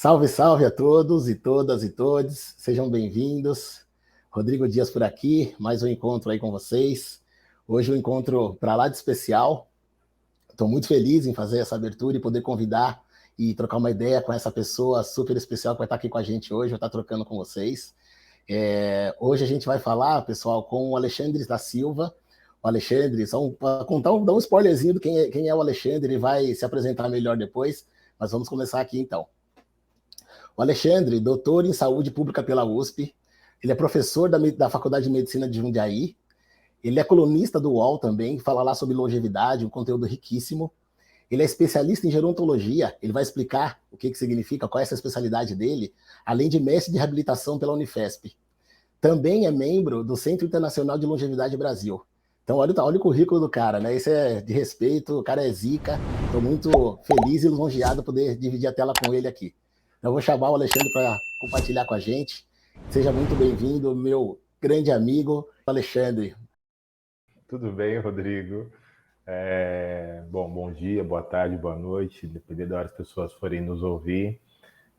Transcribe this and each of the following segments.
Salve, salve a todos e todas e todes, sejam bem-vindos. Rodrigo Dias por aqui, mais um encontro aí com vocês. Hoje um encontro para lá de especial. Estou muito feliz em fazer essa abertura e poder convidar e trocar uma ideia com essa pessoa super especial que vai estar aqui com a gente hoje, vai estar trocando com vocês. Hoje a gente vai falar, pessoal, com o Alexandre da Silva. O Alexandre, só para contar, dar um spoilerzinho de quem é o Alexandre, ele vai se apresentar melhor depois, mas vamos começar aqui então. O Alexandre, doutor em saúde pública pela USP, ele é professor da Faculdade de Medicina de Jundiaí, ele é colunista do UOL também, fala lá sobre longevidade, um conteúdo riquíssimo. Ele é especialista em gerontologia, ele vai explicar o que significa, qual é essa especialidade dele, além de mestre de reabilitação pela Unifesp. Também é membro do Centro Internacional de Longevidade Brasil. Então, olha o currículo do cara, né? Isso é de respeito, o cara é zica. Estou muito feliz e lisonjeado poder dividir a tela com ele aqui. Então, eu vou chamar o Alexandre para compartilhar com a gente. Seja muito bem-vindo, meu grande amigo Alexandre. Tudo bem, Rodrigo? Bom dia, boa tarde, boa noite, dependendo da hora que as pessoas forem nos ouvir.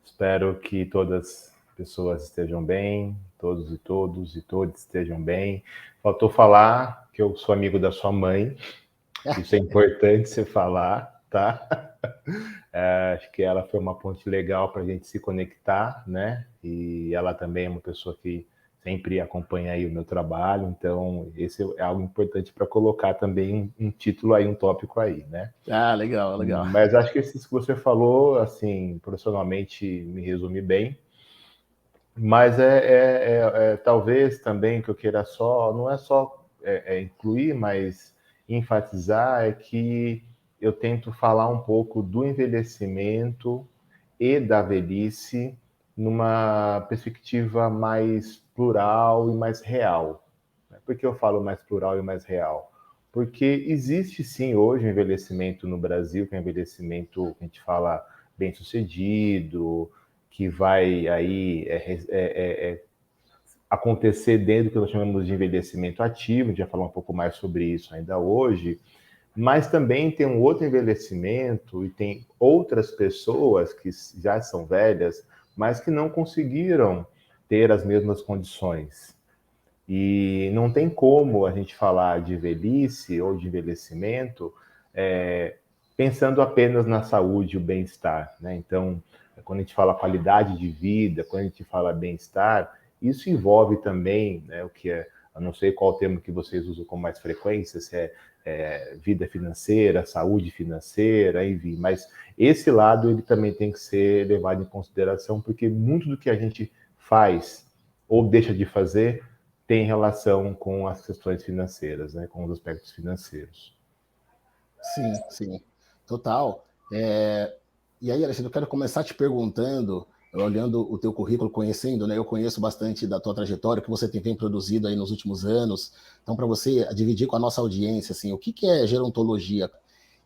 Espero que todas as pessoas estejam bem, todos e todos estejam bem. Faltou falar que eu sou amigo da sua mãe, isso é importante você falar, tá? Acho que ela foi uma ponte legal para a gente se conectar, né? E ela também é uma pessoa que sempre acompanha aí o meu trabalho, então esse é algo importante para colocar também um título aí, um tópico aí, né? Ah, legal, legal. Mas acho que esses que você falou, assim, profissionalmente me resume bem, mas talvez também que eu queira só, não é só incluir, mas enfatizar é que eu tento falar um pouco do envelhecimento e da velhice numa perspectiva mais plural e mais real. Por que eu falo mais plural e mais real? Porque existe sim hoje um envelhecimento no Brasil, que é um envelhecimento que a gente fala bem sucedido, que vai aí acontecer dentro do que nós chamamos de envelhecimento ativo, a gente vai falar um pouco mais sobre isso ainda hoje, mas também tem um outro envelhecimento e tem outras pessoas que já são velhas, mas que não conseguiram ter as mesmas condições. E não tem como a gente falar de velhice ou de envelhecimento pensando apenas na saúde e o bem-estar, né? Então, quando a gente fala qualidade de vida, quando a gente fala bem-estar, isso envolve também, né, o que é, eu não sei qual termo que vocês usam com mais frequência, se é vida financeira, saúde financeira, enfim, mas esse lado ele também tem que ser levado em consideração, porque muito do que a gente faz ou deixa de fazer tem relação com as questões financeiras, né, com os aspectos financeiros. Sim, sim, total. E aí, Alexandre, eu quero começar te perguntando, olhando o teu currículo, conhecendo, né? Eu conheço bastante da tua trajetória, que você tem produzido aí nos últimos anos. Então, para você dividir com a nossa audiência, assim, o que é gerontologia?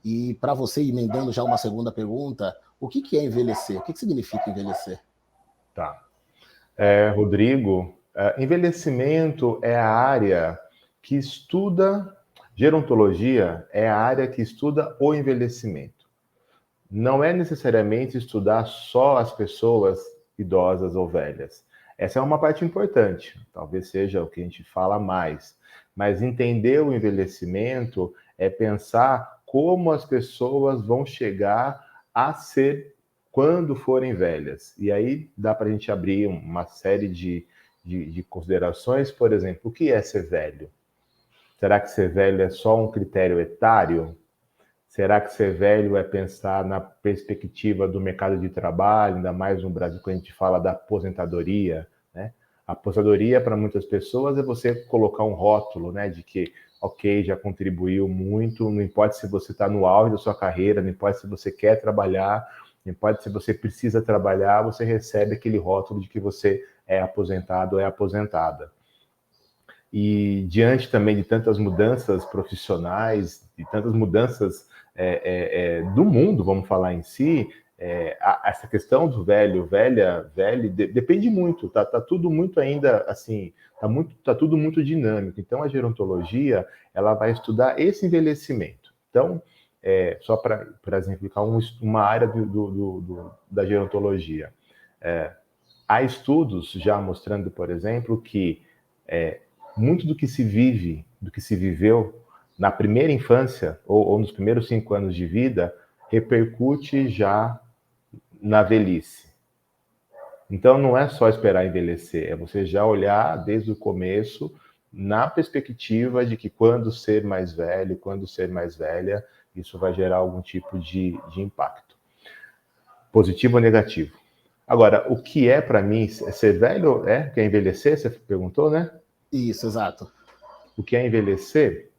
E para você, emendando já uma segunda pergunta, o que é envelhecer? O que significa envelhecer? Tá. Rodrigo, envelhecimento é a área que estuda, gerontologia é a área que estuda o envelhecimento. Não é necessariamente estudar só as pessoas idosas ou velhas. Essa é uma parte importante, talvez seja o que a gente fala mais. Mas entender o envelhecimento é pensar como as pessoas vão chegar a ser quando forem velhas. E aí dá para a gente abrir uma série de considerações, por exemplo, o que é ser velho? Será que ser velho é só um critério etário? Será que ser velho é pensar na perspectiva do mercado de trabalho, ainda mais no Brasil, quando a gente fala da aposentadoria, né? A aposentadoria, para muitas pessoas, é você colocar um rótulo, né, de que, ok, já contribuiu muito, não importa se você está no auge da sua carreira, não importa se você quer trabalhar, não importa se você precisa trabalhar, você recebe aquele rótulo de que você é aposentado ou é aposentada. E diante também de tantas mudanças profissionais, de tantas mudanças do mundo, vamos falar em si, essa questão do velho, depende muito, tá tudo muito ainda assim, tá tudo muito dinâmico. Então a gerontologia, ela vai estudar esse envelhecimento. Então, só para exemplificar uma área da gerontologia. Há estudos já mostrando, por exemplo, que muito do que se vive, do que se viveu na primeira infância ou nos primeiros 5 anos de vida, repercute já na velhice. Então, não é só esperar envelhecer, é você já olhar desde o começo, na perspectiva de que quando ser mais velho, quando ser mais velha, isso vai gerar algum tipo de impacto, positivo ou negativo. Agora, o que é para mim ser velho? Que é envelhecer? Você perguntou, né? Isso, exato. O que é envelhecer?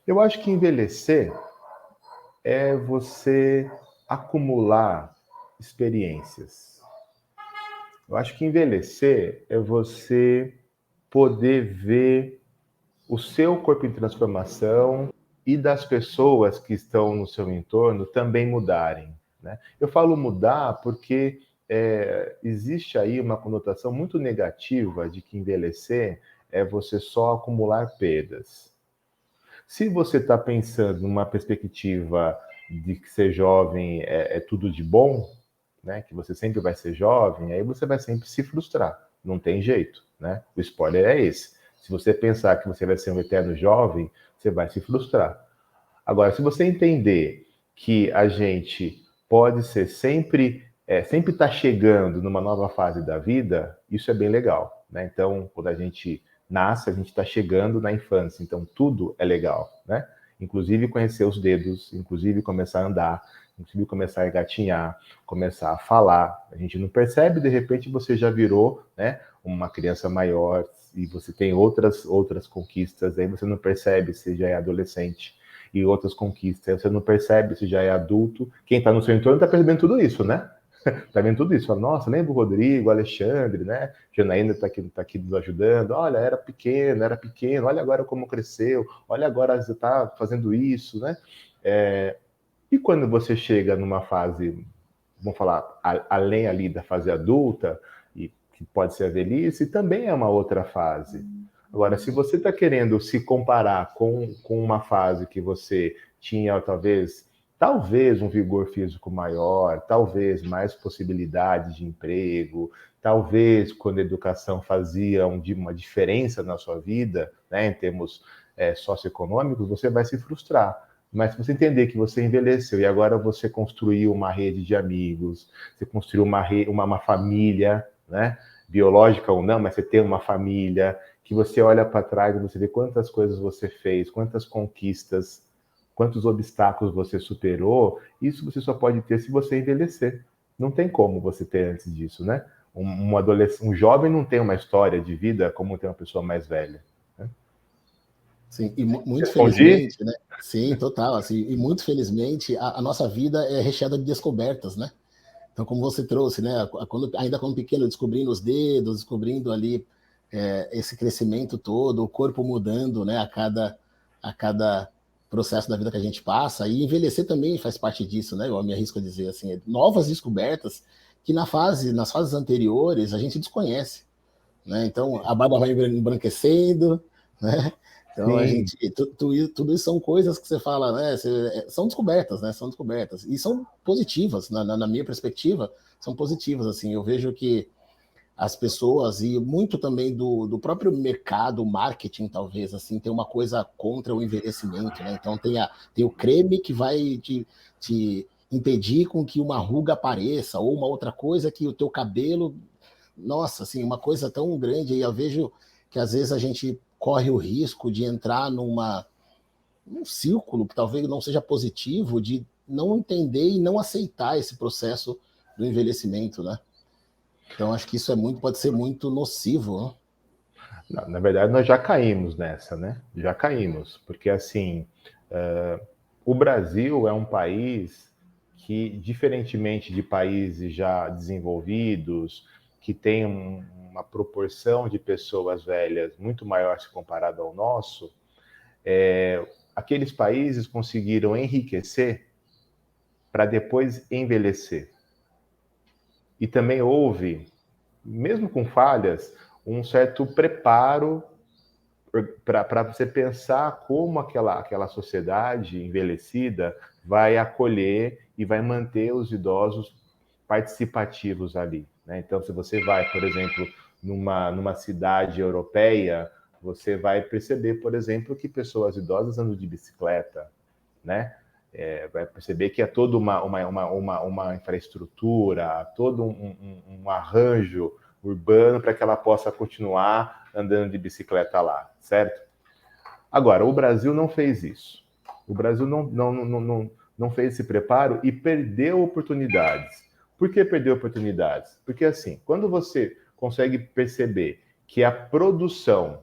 Eu acho que envelhecer é você acumular experiências. Eu acho que envelhecer é você poder ver o seu corpo em transformação e das pessoas que estão no seu entorno também mudarem, né? Eu falo mudar porque existe aí uma conotação muito negativa de que envelhecer é você só acumular perdas. Se você está pensando numa perspectiva de que ser jovem é tudo de bom, né, que você sempre vai ser jovem, aí você vai sempre se frustrar. Não tem jeito, né? O spoiler é esse. Se você pensar que você vai ser um eterno jovem, você vai se frustrar. Agora, se você entender que a gente pode ser sempre está chegando numa nova fase da vida, isso é bem legal, né? Então, quando a gente nasce, a gente está chegando na infância, então tudo é legal, né? Inclusive conhecer os dedos, inclusive começar a andar, inclusive começar a engatinhar, começar a falar. A gente não percebe, de repente você já virou, né, uma criança maior e você tem outras conquistas, aí você não percebe se já é adolescente e outras conquistas, aí você não percebe se já é adulto. Quem está no seu entorno está percebendo tudo isso, né? Tá vendo tudo isso? Fala, nossa, lembra o Rodrigo, o Alexandre, né? Janaína tá aqui nos ajudando. Olha, era pequeno, olha agora como cresceu, olha agora você tá fazendo isso, né? E quando você chega numa fase, vamos falar, além ali da fase adulta, e que pode ser a velhice, também é uma outra fase. Agora, se você está querendo se comparar com uma fase que você tinha, talvez um vigor físico maior, talvez mais possibilidades de emprego, talvez quando a educação fazia uma diferença na sua vida, né, em termos socioeconômicos, você vai se frustrar. Mas se você entender que você envelheceu e agora você construiu uma rede de amigos, você construiu uma família, né, biológica ou não, mas você tem uma família, que você olha para trás e você vê quantas coisas você fez, quantas conquistas, quantos obstáculos você superou, isso você só pode ter se você envelhecer. Não tem como você ter antes disso, né? Um jovem não tem uma história de vida como tem uma pessoa mais velha. Né? Sim, e muito Respondi? felizmente, né? Sim, total. Assim, e muito felizmente, a nossa vida é recheada de descobertas, né? Então, como você trouxe, né? Ainda quando pequeno, descobrindo os dedos, descobrindo ali esse crescimento todo, o corpo mudando, né? A cada processo da vida que a gente passa. E envelhecer também faz parte disso, né? Eu me arrisco a dizer assim, novas descobertas que nas fases anteriores a gente desconhece, né? Então, a barba vai embranquecendo, né? Então, a Sim. gente, tudo isso são coisas que você fala, né? São descobertas, né? São descobertas. E são positivas, na minha perspectiva, são positivas, assim. Eu vejo que as pessoas, e muito também do próprio mercado, marketing, talvez, assim, tem uma coisa contra o envelhecimento, né? Então, tem o creme que vai te impedir com que uma ruga apareça, ou uma outra coisa que o teu cabelo, nossa, assim, uma coisa tão grande. E eu vejo que às vezes a gente corre o risco de entrar num círculo que talvez não seja positivo, de não entender e não aceitar esse processo do envelhecimento, né? Então acho que isso pode ser muito nocivo, né? Não, na verdade, nós já caímos nessa, né? Já caímos, porque assim, o Brasil é um país que, diferentemente de países já desenvolvidos, que tem uma proporção de pessoas velhas muito maior se comparado ao nosso, aqueles países conseguiram enriquecer para depois envelhecer. E também houve, mesmo com falhas, um certo preparo para você pensar como aquela sociedade envelhecida vai acolher e vai manter os idosos participativos ali, né? Então, se você vai, por exemplo, numa cidade europeia, você vai perceber, por exemplo, que pessoas idosas andam de bicicleta, né? Vai perceber que é toda uma infraestrutura, todo um arranjo urbano para que ela possa continuar andando de bicicleta lá, certo? Agora, o Brasil não fez isso. O Brasil não fez esse preparo e perdeu oportunidades. Por que perdeu oportunidades? Porque, assim, quando você consegue perceber que a produção,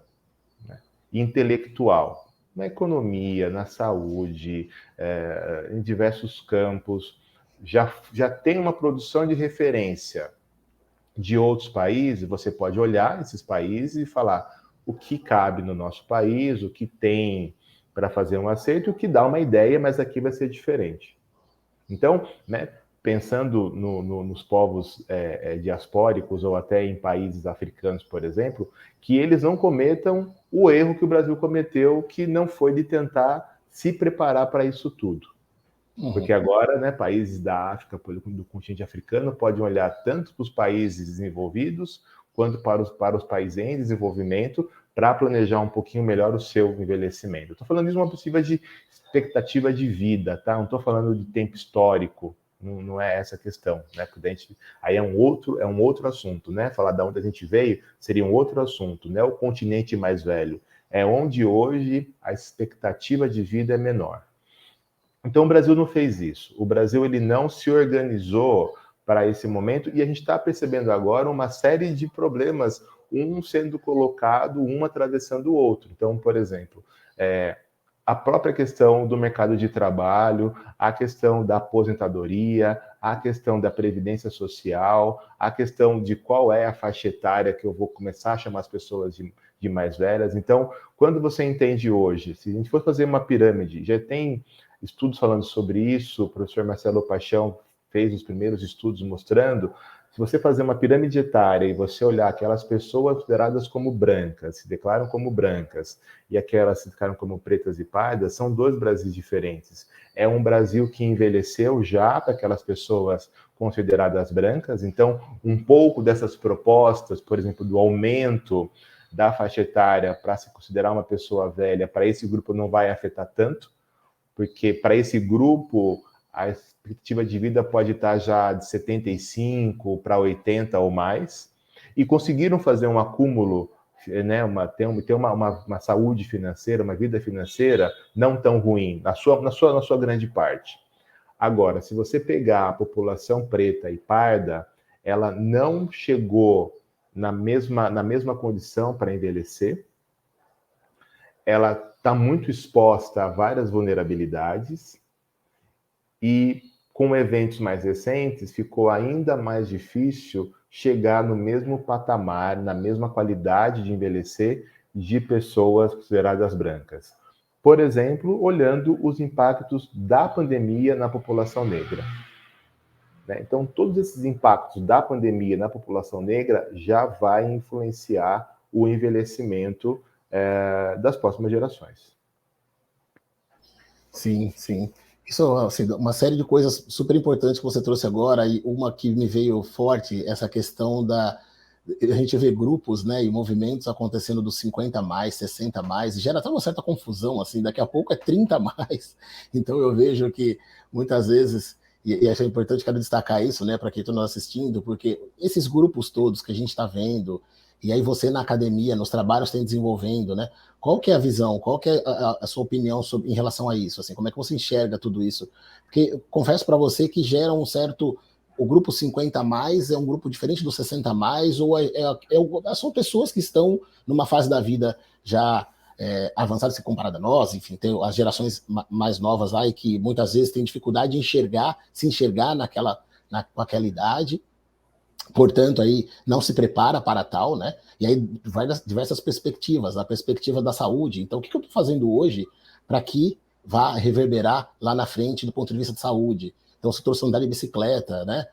né, intelectual, na economia, na saúde, em diversos campos, já tem uma produção de referência de outros países, você pode olhar esses países e falar o que cabe no nosso país, o que tem para fazer um aceito, o que dá uma ideia, mas aqui vai ser diferente. Então, né, pensando nos povos diaspóricos ou até em países africanos, por exemplo, que eles não cometam o erro que o Brasil cometeu, que não foi de tentar se preparar para isso tudo. Porque agora, né, países da África, do continente africano, podem olhar tanto para os países desenvolvidos quanto para os países em desenvolvimento para planejar um pouquinho melhor o seu envelhecimento. Estou falando de uma possível de expectativa de vida, tá? Não estou falando de tempo histórico, não é essa a questão, né? Aí é um outro assunto, né? Falar de onde a gente veio seria um outro assunto, né? O continente mais velho é onde hoje a expectativa de vida é menor. Então o Brasil não fez isso. O Brasil ele não se organizou para esse momento e a gente está percebendo agora uma série de problemas, um sendo colocado, um atravessando o outro. Então, por exemplo, a própria questão do mercado de trabalho, a questão da aposentadoria, a questão da previdência social, a questão de qual é a faixa etária que eu vou começar a chamar as pessoas de mais velhas. Então, quando você entende hoje, se a gente for fazer uma pirâmide, já tem estudos falando sobre isso, o professor Marcelo Paixão fez os primeiros estudos mostrando, se você fazer uma pirâmide etária e você olhar aquelas pessoas consideradas como brancas, se declaram como brancas, e aquelas se declaram como pretas e pardas, são dois Brasis diferentes. É um Brasil que envelheceu já para aquelas pessoas consideradas brancas, então um pouco dessas propostas, por exemplo, do aumento da faixa etária para se considerar uma pessoa velha, para esse grupo não vai afetar tanto, porque para esse grupo a expectativa de vida pode estar já de 75 para 80 ou mais, e conseguiram fazer um acúmulo, né, ter uma saúde financeira, uma vida financeira não tão ruim, na sua grande parte. Agora, se você pegar a população preta e parda, ela não chegou na mesma condição para envelhecer, ela está muito exposta a várias vulnerabilidades, e com eventos mais recentes ficou ainda mais difícil chegar no mesmo patamar, na mesma qualidade de envelhecer de pessoas consideradas brancas. Por exemplo, olhando os impactos da pandemia na população negra. Então, todos esses impactos da pandemia na população negra já vai influenciar o envelhecimento das próximas gerações. Sim, sim. Isso, assim, uma série de coisas super importantes que você trouxe agora, e uma que me veio forte, essa questão a gente vê grupos, né, e movimentos acontecendo dos 50 mais, 60 mais, e gera até uma certa confusão, assim, daqui a pouco é 30 mais. Então eu vejo que muitas vezes, e acho importante, quero destacar isso, né, para quem está nos assistindo, porque esses grupos todos que a gente está vendo, e aí você na academia, nos trabalhos tem desenvolvendo, né? Qual que é a visão, qual que é a sua opinião em relação a isso? Assim, como é que você enxerga tudo isso? Porque eu confesso para você que gera um certo... O grupo 50 mais é um grupo diferente do 60 mais, ou são pessoas que estão numa fase da vida já avançada se comparada a nós, enfim, tem as gerações mais novas lá e que muitas vezes têm dificuldade de se enxergar com aquela idade, portanto, aí não se prepara para tal, né? E aí vai das diversas perspectivas, a perspectiva da saúde. Então, o que eu estou fazendo hoje para que vá reverberar lá na frente do ponto de vista de saúde? Então, se trouxe andar de bicicleta, né?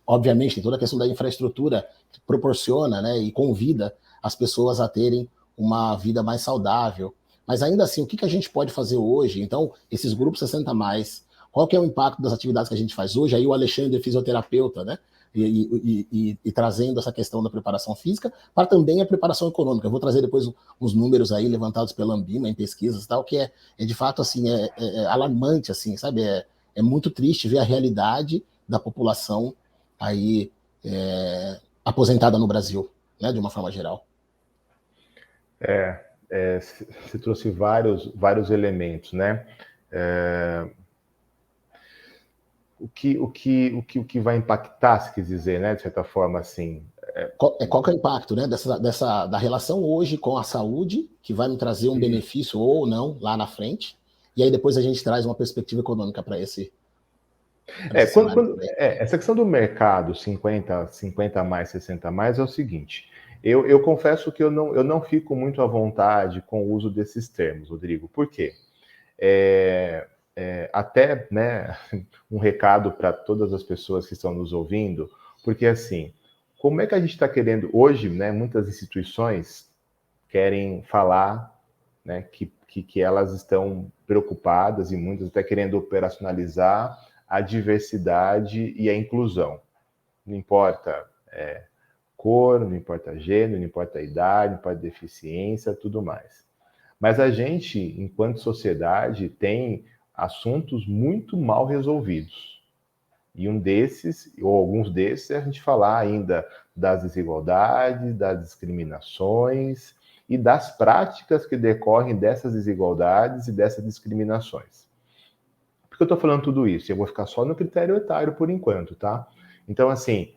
Obviamente, tem toda a questão da infraestrutura que proporciona, né, e convida as pessoas a terem uma vida mais saudável. Mas ainda assim, o que a gente pode fazer hoje? Então, esses grupos 60 mais, qual que é o impacto das atividades que a gente faz hoje? Aí o Alexandre, fisioterapeuta, né? E trazendo essa questão da preparação física para também a preparação econômica. Eu vou trazer depois uns números aí levantados pela Ambima em pesquisas e tal, que é de fato assim, alarmante, assim, sabe? É muito triste ver a realidade da população aí aposentada no Brasil, né, de uma forma geral. Se trouxe vários elementos, né? O que vai impactar, se quer dizer, né, de certa forma, assim. Qual que é o impacto, né, da relação hoje com a saúde, que vai me trazer um benefício ou não lá na frente, e aí depois a gente traz uma perspectiva econômica para esse cenário. Essa questão do mercado 50 mais, 60 mais é o seguinte. Eu confesso que eu não fico muito à vontade com o uso desses termos, Rodrigo. Por quê? Até, né, um recado para todas as pessoas que estão nos ouvindo, porque assim, como é que a gente está querendo hoje, né? Muitas instituições querem falar, né, que elas estão preocupadas e muitas até querendo operacionalizar a diversidade e a inclusão. Não importa cor, não importa gênero, não importa a idade, não importa a deficiência, tudo mais. Mas a gente, enquanto sociedade, tem assuntos muito mal resolvidos. E um desses, ou alguns desses, é a gente falar ainda das desigualdades, das discriminações e das práticas que decorrem dessas desigualdades e dessas discriminações. Por que eu estou falando tudo isso? Eu vou ficar só no critério etário por enquanto, tá? Então, assim,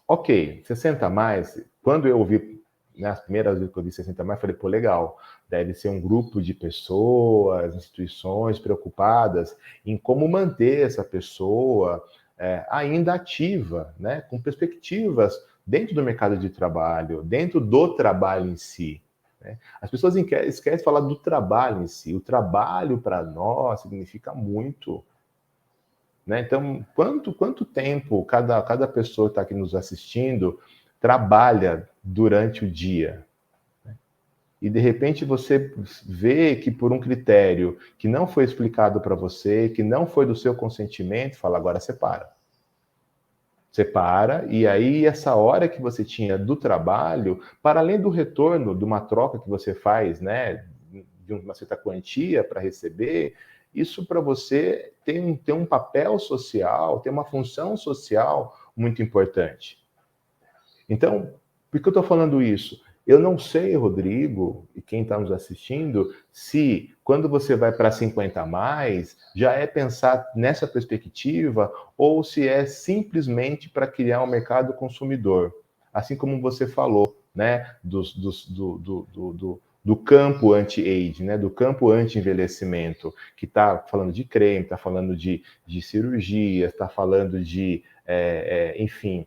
ok, 60 mais, quando eu ouvi, né, as primeiras vezes que eu vi 60 mais, eu falei, pô, legal, deve ser um grupo de pessoas, instituições preocupadas em como manter essa pessoa ainda ativa, né, com perspectivas dentro do mercado de trabalho, dentro do trabalho em si. Né? As pessoas esquecem de falar do trabalho em si. O trabalho, para nós, significa muito. Né? Então, quanto tempo cada pessoa que está aqui nos assistindo trabalha durante o dia? E, de repente, você vê que por um critério que não foi explicado para você, que não foi do seu consentimento, fala, agora separa. Separa, e aí essa hora que você tinha do trabalho, para além do retorno de uma troca que você faz, né, de uma certa quantia para receber, isso para você tem um papel social, tem uma função social muito importante. Então, por que eu estou falando isso? Eu não sei, Rodrigo, e quem está nos assistindo, se quando você vai para 50 a mais, já é pensar nessa perspectiva, ou se é simplesmente para criar um mercado consumidor. Assim como você falou, né, do campo anti-age, né, do campo anti-envelhecimento, que está falando de creme, está falando de cirurgias, está falando de, enfim,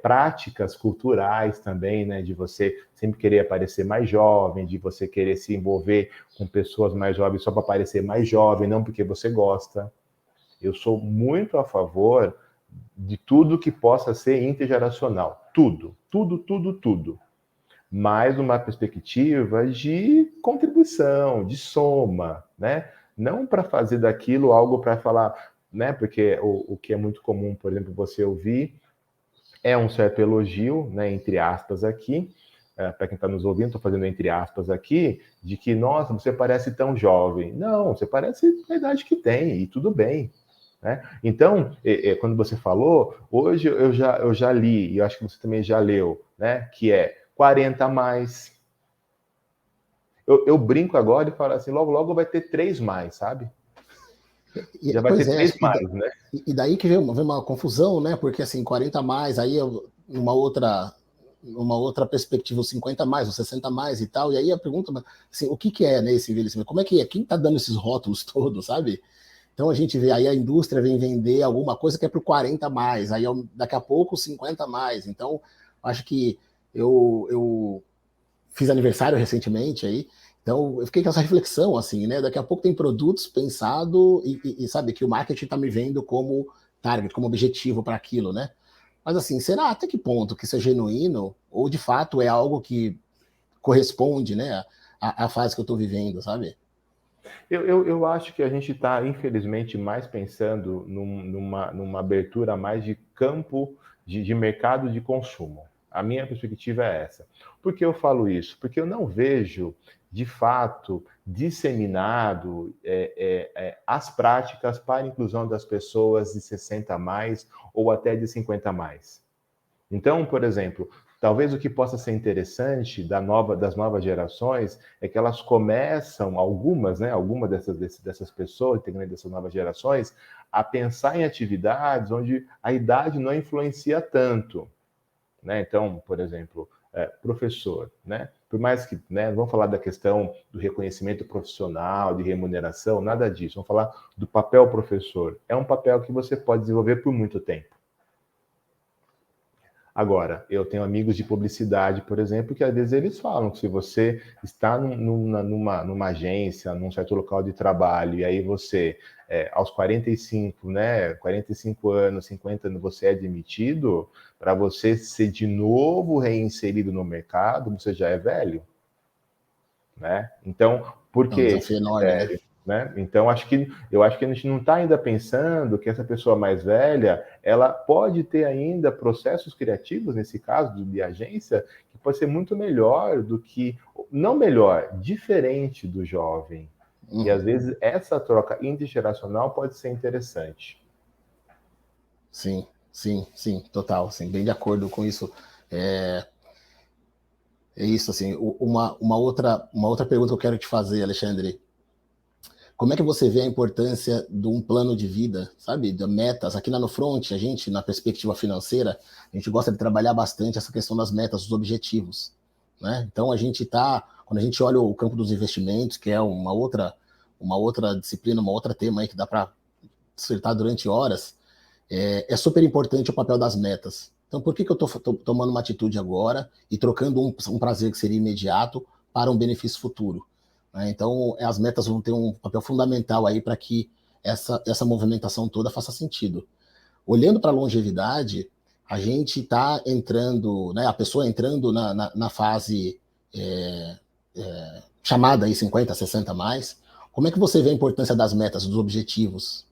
práticas culturais também, né, de você sempre querer aparecer mais jovem, de você querer se envolver com pessoas mais jovens só para parecer mais jovem, não porque você gosta. Eu sou muito a favor de tudo que possa ser intergeracional. Tudo. Mas uma perspectiva de contribuição, de soma, né? Não para fazer daquilo algo para falar, né? Porque o que é muito comum, por exemplo, você ouvir é um certo elogio, né? Entre aspas aqui, para quem está nos ouvindo, estou fazendo entre aspas aqui, de que, nossa, você parece tão jovem. Não, você parece a idade que tem, e tudo bem. Né? Então, quando você falou, hoje eu já li, e eu acho que você também já leu, né? Que é 40 a mais. Eu brinco agora e falo assim, logo vai ter 3 mais, sabe? Já vai ter 3 mais, né? E daí que vem uma confusão, né? Porque assim, 40 a mais, aí numa outra perspectiva, os 50 a mais, os 60 a mais e tal. E aí a pergunta, assim, o que é, né, esse envelhecimento? Como é que é? Quem tá dando esses rótulos todos, sabe? Então a gente vê aí a indústria vem vender alguma coisa que é para o 40 a mais, aí daqui a pouco 50 a mais. Então, acho que eu fiz aniversário recentemente aí, então eu fiquei com essa reflexão, assim, né? Daqui a pouco tem produtos pensado e sabe, que o marketing está me vendo como target, como objetivo para aquilo, né? Mas assim, será até que ponto que isso é genuíno ou de fato é algo que corresponde, né, à fase que eu estou vivendo, sabe? Eu acho que a gente está, infelizmente, mais pensando numa abertura mais de campo de mercado de consumo. A minha perspectiva é essa. Por que eu falo isso? Porque eu não vejo, de fato, disseminado as práticas para a inclusão das pessoas de 60 a mais ou até de 50 a mais. Então, por exemplo, talvez o que possa ser interessante das novas gerações é que elas começam, algumas, né, algumas dessas pessoas, integrantes dessas novas gerações, a pensar em atividades onde a idade não influencia tanto. Né? Então, por exemplo, professor, né? Por mais que, né, vamos falar da questão do reconhecimento profissional, de remuneração, nada disso. Vamos falar do papel professor. É um papel que você pode desenvolver por muito tempo. Agora, eu tenho amigos de publicidade, por exemplo, que às vezes eles falam que se você está numa agência, num certo local de trabalho, e aí você, aos 45, né, 45 anos, 50 anos, você é demitido, para você ser de novo reinserido no mercado, você já é velho, né? Então, por É um que desafio esse enorme, né? critério? Né? Então, eu acho que a gente não está ainda pensando que essa pessoa mais velha, ela pode ter ainda processos criativos, nesse caso de agência, que pode ser muito melhor do que, não melhor, diferente do jovem. E às vezes essa troca intergeracional pode ser interessante. Sim, sim, sim, total, sim, bem de acordo com isso. É, é isso, assim, uma outra pergunta que eu quero te fazer, Alexandre. Como é que você vê a importância de um plano de vida, sabe? De metas. Aqui na No Front, a gente, na perspectiva financeira, a gente gosta de trabalhar bastante essa questão das metas, dos objetivos. Né? Então, quando a gente olha o campo dos investimentos, que é uma outra disciplina, uma outra tema aí que dá para dissertar durante horas, é super importante o papel das metas. Então, por que eu estou tomando uma atitude agora e trocando um prazer que seria imediato para um benefício futuro? Né? Então, as metas vão ter um papel fundamental aí para que essa movimentação toda faça sentido. Olhando para a longevidade, a gente está entrando, né, a pessoa entrando na fase chamada aí 50, 60 mais. Como é que você vê a importância das metas, dos objetivos?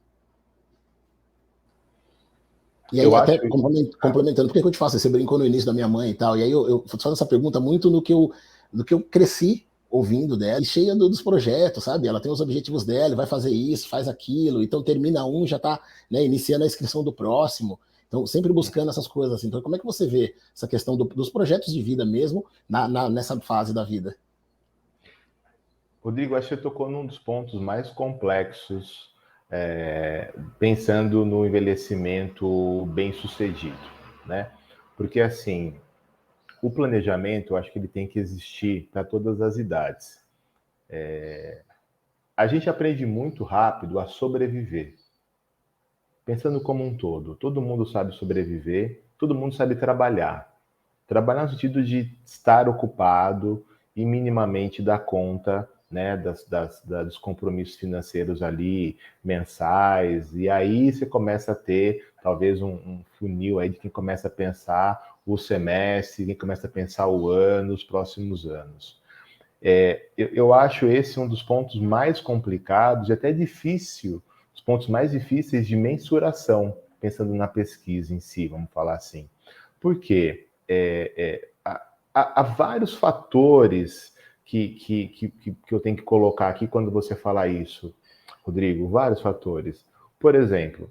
E aí, Eu acho até complementando, por que eu te faço? Você brincou no início da minha mãe e tal, e aí eu faço essa pergunta muito no que eu cresci ouvindo dela, cheia dos projetos, sabe? Ela tem os objetivos dela, vai fazer isso, faz aquilo, então termina um, já está, né, iniciando a inscrição do próximo. Então, sempre buscando essas coisas assim. Então, como é que você vê essa questão dos projetos de vida mesmo nessa fase da vida? Rodrigo, acho que você tocou num dos pontos mais complexos, pensando no envelhecimento bem-sucedido, né? Porque, assim, o planejamento, eu acho que ele tem que existir para todas as idades. A gente aprende muito rápido a sobreviver, pensando como um todo mundo sabe sobreviver, todo mundo sabe trabalhar. Trabalhar no sentido de estar ocupado e minimamente dar conta, né, dos compromissos financeiros ali, mensais, e aí você começa a ter talvez um funil aí de quem começa a pensar o semestre, quem começa a pensar o ano, os próximos anos. Eu acho esse um dos pontos mais complicados e até difícil, os pontos mais difíceis de mensuração, pensando na pesquisa em si, vamos falar assim. Por quê? Há vários fatores que eu tenho que colocar aqui quando você fala isso, Rodrigo, vários fatores. Por exemplo,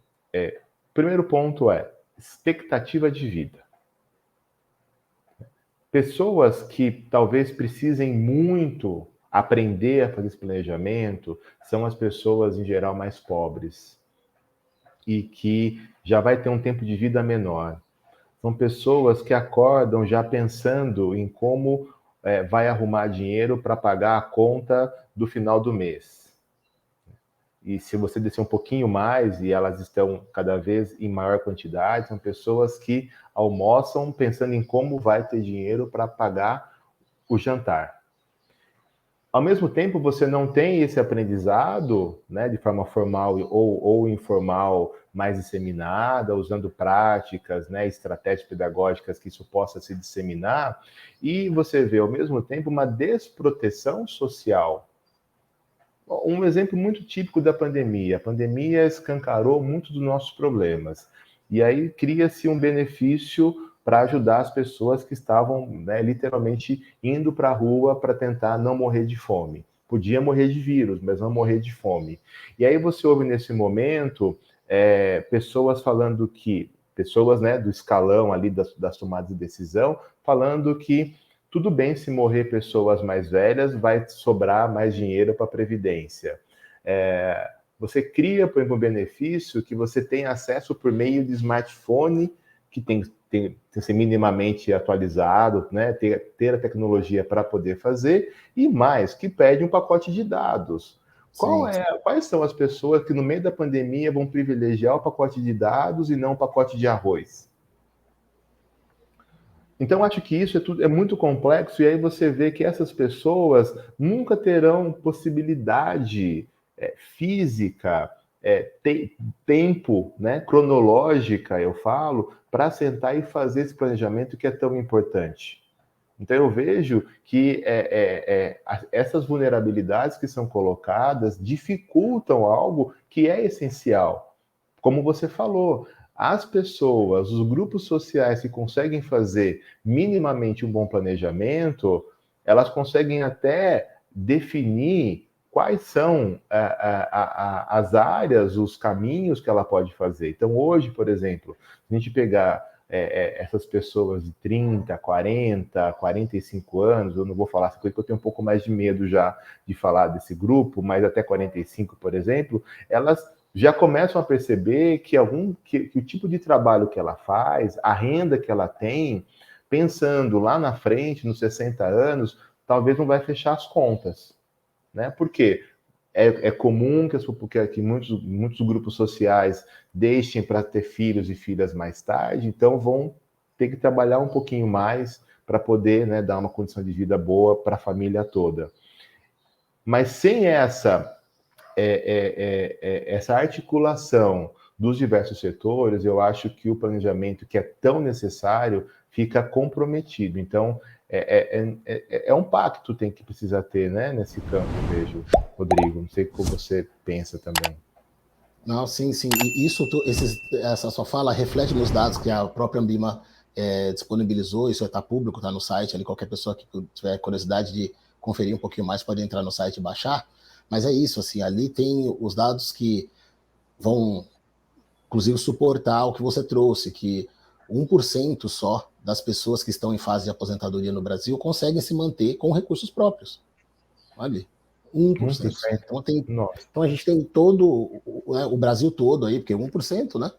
primeiro ponto é expectativa de vida. Pessoas que talvez precisem muito aprender a fazer esse planejamento são as pessoas, em geral, mais pobres e que já vai ter um tempo de vida menor. São pessoas que acordam já pensando em como vai arrumar dinheiro para pagar a conta do final do mês. E se você descer um pouquinho mais, e elas estão cada vez em maior quantidade, são pessoas que almoçam pensando em como vai ter dinheiro para pagar o jantar. Ao mesmo tempo, você não tem esse aprendizado, né, de forma formal ou informal, mais disseminada, usando práticas, né, estratégias pedagógicas que isso possa se disseminar, e você vê, ao mesmo tempo, uma desproteção social. Um exemplo muito típico da pandemia. A pandemia escancarou muitos dos nossos problemas. E aí cria-se um benefício para ajudar as pessoas que estavam, né, literalmente indo para a rua para tentar não morrer de fome. Podia morrer de vírus, mas não morrer de fome. E aí você ouve nesse momento pessoas falando que, pessoas, né, do escalão ali das tomadas de decisão, falando que tudo bem se morrer pessoas mais velhas, vai sobrar mais dinheiro para a Previdência. Você cria, por exemplo, um benefício que você tem acesso por meio de smartphone, que tem que ser minimamente atualizado, né? ter a tecnologia para poder fazer, e mais, que pede um pacote de dados. Quais são as pessoas que no meio da pandemia vão privilegiar o pacote de dados e não o pacote de arroz? Então, acho que isso é muito complexo, e aí você vê que essas pessoas nunca terão possibilidade física, tempo, né, cronológica, eu falo, para sentar e fazer esse planejamento que é tão importante. Então, eu vejo que essas vulnerabilidades que são colocadas dificultam algo que é essencial. Como você falou, as pessoas, os grupos sociais que conseguem fazer minimamente um bom planejamento, elas conseguem até definir quais são as áreas, os caminhos que ela pode fazer. Então, hoje, por exemplo, se a gente pegar essas pessoas de 30, 40, 45 anos, eu não vou falar essa coisa porque eu tenho um pouco mais de medo já de falar desse grupo, mas até 45, por exemplo, elas já começam a perceber que o tipo de trabalho que ela faz, a renda que ela tem, pensando lá na frente, nos 60 anos, talvez não vai fechar as contas, né? Por quê? É comum que muitos grupos sociais deixem para ter filhos e filhas mais tarde, então vão ter que trabalhar um pouquinho mais para poder, né, dar uma condição de vida boa para a família toda. Mas sem essa articulação dos diversos setores, eu acho que o planejamento que é tão necessário fica comprometido. Então, é um pacto que precisa ter, né, nesse campo, eu vejo, Rodrigo. Não sei como você pensa também. Não, sim, sim. E essa sua fala reflete nos dados que a própria Ambima disponibilizou. Isso está público, está no site. Ali, qualquer pessoa que tiver curiosidade de conferir um pouquinho mais pode entrar no site e baixar. Mas é isso, assim, ali tem os dados que vão, inclusive, suportar o que você trouxe, que 1% só das pessoas que estão em fase de aposentadoria no Brasil conseguem se manter com recursos próprios. Olha, 1%. Então a gente tem todo o Brasil todo aí, porque 1%, né?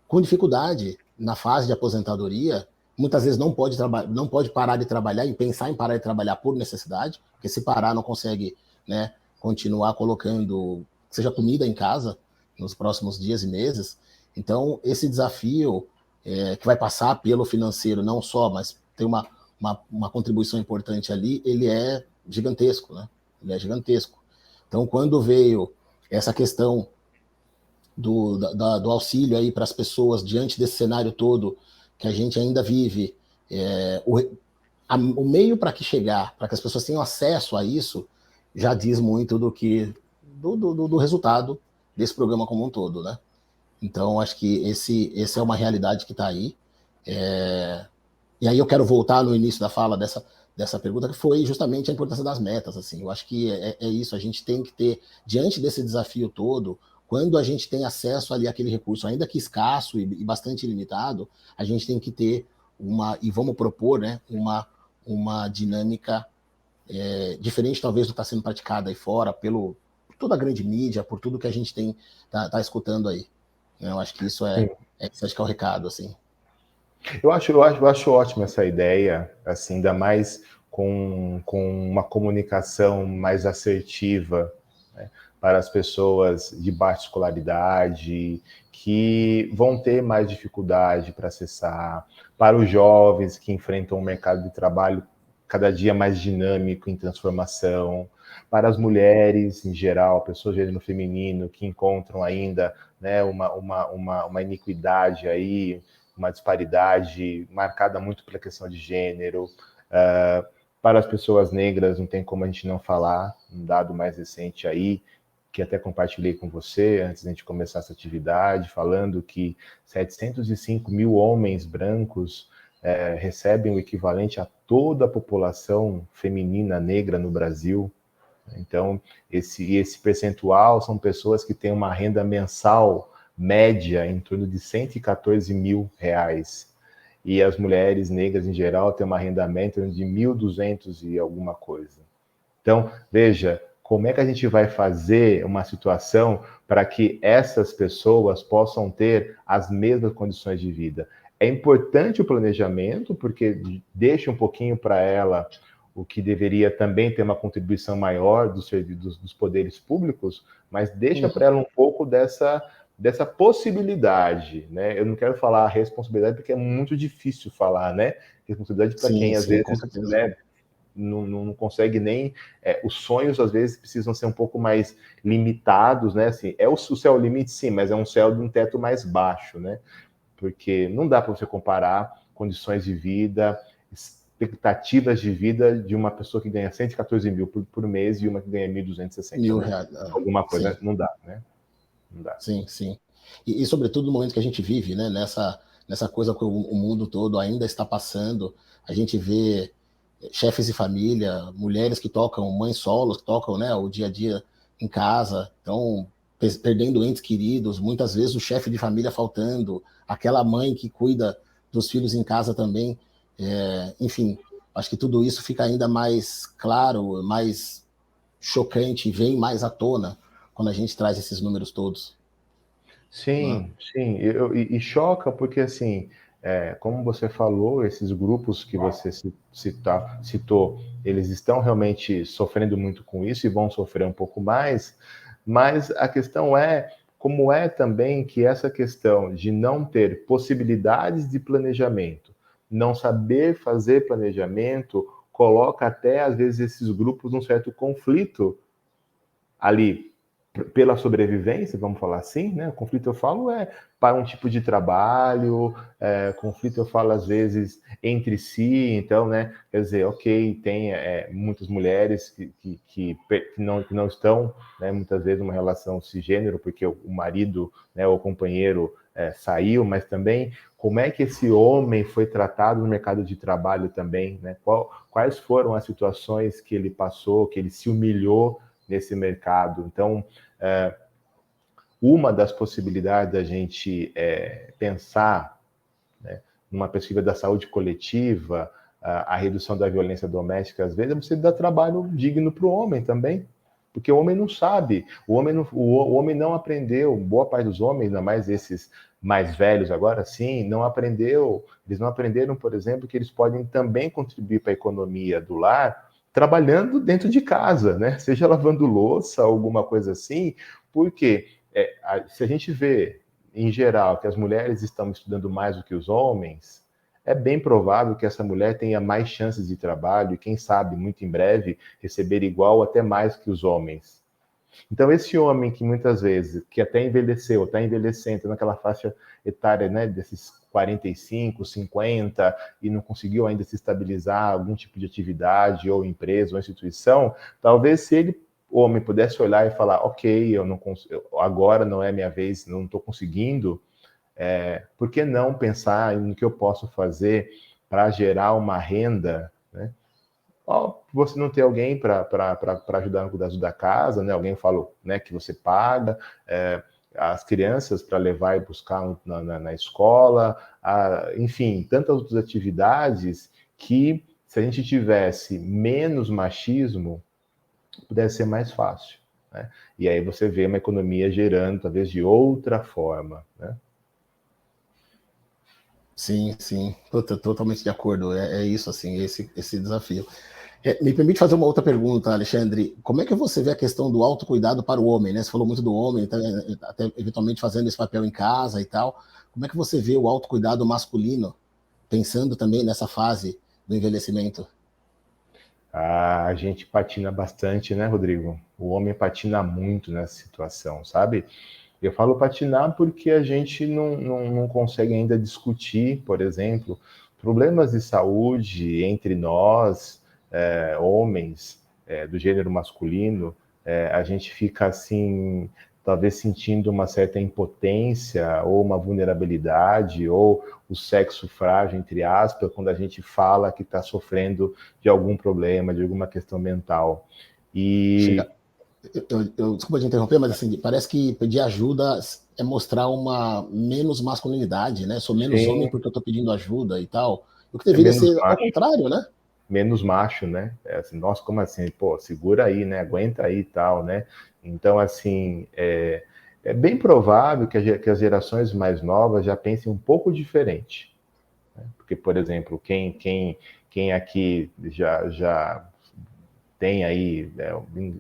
Com dificuldade na fase de aposentadoria, muitas vezes não pode parar de trabalhar e pensar em parar de trabalhar por necessidade, porque se parar não consegue, né, continuar colocando, seja comida em casa nos próximos dias e meses. Então, esse desafio que vai passar pelo financeiro não só, mas tem uma contribuição importante ali, ele é gigantesco, né? Ele é gigantesco. Então, quando veio essa questão do auxílio aí para as pessoas diante desse cenário todo que a gente ainda vive, o meio para que chegar, para que as pessoas tenham acesso a isso, já diz muito do resultado desse programa como um todo, né? Então, acho que esse é uma realidade que está aí. E aí eu quero voltar no início da fala dessa pergunta, que foi justamente a importância das metas. Assim, eu acho que é isso, a gente tem que ter, diante desse desafio todo, quando a gente tem acesso ali àquele recurso, ainda que escasso e bastante limitado, a gente tem que ter e vamos propor, né, uma dinâmica diferente, talvez, do que está sendo praticado aí fora, por toda a grande mídia, por tudo que a gente tá escutando aí. Eu acho que isso acho que é o recado, assim. Eu acho ótima essa ideia, assim, ainda mais com uma comunicação mais assertiva, né, para as pessoas de baixa escolaridade, que vão ter mais dificuldade para acessar, para os jovens que enfrentam um mercado de trabalho cada dia mais dinâmico, em transformação, para as mulheres em geral, pessoas de gênero feminino que encontram ainda, né, uma iniquidade aí, uma disparidade marcada muito pela questão de gênero, Para as pessoas negras, não tem como a gente não falar, um dado mais recente aí, que até compartilhei com você antes de a gente começar essa atividade, falando que 705 mil homens brancos recebem o equivalente a toda a população feminina negra no Brasil. Então, esse percentual são pessoas que têm uma renda mensal média em torno de 114 mil reais. E as mulheres negras, em geral, têm uma renda média em torno de 1.200 e alguma coisa. Então, veja, como é que a gente vai fazer uma situação para que essas pessoas possam ter as mesmas condições de vida? É importante o planejamento, porque deixa um pouquinho para ela o que deveria também ter uma contribuição maior dos poderes públicos, mas deixa para ela um pouco dessa possibilidade, né? Eu não quero falar responsabilidade porque é muito difícil falar, né? Responsabilidade para quem às vezes, né, não consegue nem... os sonhos às vezes precisam ser um pouco mais limitados, né? Assim, o céu limite, sim, mas é um céu de um teto mais baixo, né? Porque não dá para você comparar condições de vida, expectativas de vida de uma pessoa que ganha 114 mil por mês e uma que ganha 1.260 mil né? reais. Alguma coisa, sim. Não dá, né? Não dá. Sim, sim. E sobretudo no momento que a gente vive, né? Nessa coisa que o mundo todo ainda está passando, a gente vê chefes de família, mulheres que tocam, mães solos que tocam, né, o dia a dia em casa, então perdendo entes queridos, muitas vezes o chefe de família faltando, aquela mãe que cuida dos filhos em casa também, enfim, acho que tudo isso fica ainda mais claro, mais chocante, vem mais à tona quando a gente traz esses números todos. Sim, sim, e choca porque, assim, como você falou, esses grupos que você citou, eles estão realmente sofrendo muito com isso e vão sofrer um pouco mais, mas a questão é como é também que essa questão de não ter possibilidades de planejamento, não saber fazer planejamento, coloca até, às vezes, esses grupos num certo conflito ali, pela sobrevivência, vamos falar assim, né? O conflito eu falo para um tipo de trabalho, conflito eu falo às vezes entre si, então, né? Quer dizer, ok, tem muitas mulheres que não estão, né, muitas vezes numa relação cisgênero, porque o marido, né, o companheiro saiu, mas também como é que esse homem foi tratado no mercado de trabalho também, né? Quais foram as situações que ele passou, que ele se humilhou nesse mercado. Então, uma das possibilidades da gente pensar, né, numa perspectiva da saúde coletiva, a redução da violência doméstica, às vezes, é você dar trabalho digno para o homem também, porque o homem não sabe, o homem não aprendeu, boa parte dos homens, ainda mais esses mais velhos agora, sim, eles não aprenderam, por exemplo, que eles podem também contribuir para a economia do lar, trabalhando dentro de casa, né? Seja lavando louça, alguma coisa assim, porque se a gente vê, em geral, que as mulheres estão estudando mais do que os homens, é bem provável que essa mulher tenha mais chances de trabalho e, quem sabe, muito em breve, receber igual ou até mais que os homens. Então, esse homem que muitas vezes, que até envelheceu, está envelhecendo naquela faixa etária, né, desses 45, 50, e não conseguiu ainda se estabilizar algum tipo de atividade, ou empresa, ou instituição, talvez se ele, homem, pudesse olhar e falar, ok, agora não é minha vez, não estou conseguindo, por que não pensar no que eu posso fazer para gerar uma renda, né? Você não ter alguém para ajudar no cuidado da casa, né? Alguém falou, né, que você paga, as crianças para levar e buscar na escola, enfim, tantas outras atividades que, se a gente tivesse menos machismo, pudesse ser mais fácil, né? E aí você vê uma economia gerando, talvez, de outra forma, né? Sim, sim, totalmente de acordo. É isso, assim, esse desafio. Me permite fazer uma outra pergunta, Alexandre. Como é que você vê a questão do autocuidado para o homem, né? Você falou muito do homem, até eventualmente fazendo esse papel em casa e tal. Como é que você vê o autocuidado masculino, pensando também nessa fase do envelhecimento? A gente patina bastante, né, Rodrigo? O homem patina muito nessa situação, sabe? Eu falo patinar porque a gente não consegue ainda discutir, por exemplo, problemas de saúde entre nós, homens do gênero masculino, a gente fica assim, talvez sentindo uma certa impotência ou uma vulnerabilidade ou o sexo frágil, entre aspas, quando a gente fala que está sofrendo de algum problema, de alguma questão mental. E desculpa te interromper, mas assim, parece que pedir ajuda é mostrar uma menos masculinidade, né? Sou menos sim, homem porque eu tô pedindo ajuda e tal. O que deveria menos ser ao macho, contrário, né? menos macho, né? Assim, nossa, como assim? Pô, segura aí, né? Aguenta aí e tal, né? Então, assim, é bem provável que as gerações mais novas já pensem um pouco diferente. Né? Porque, por exemplo, quem aqui já tem aí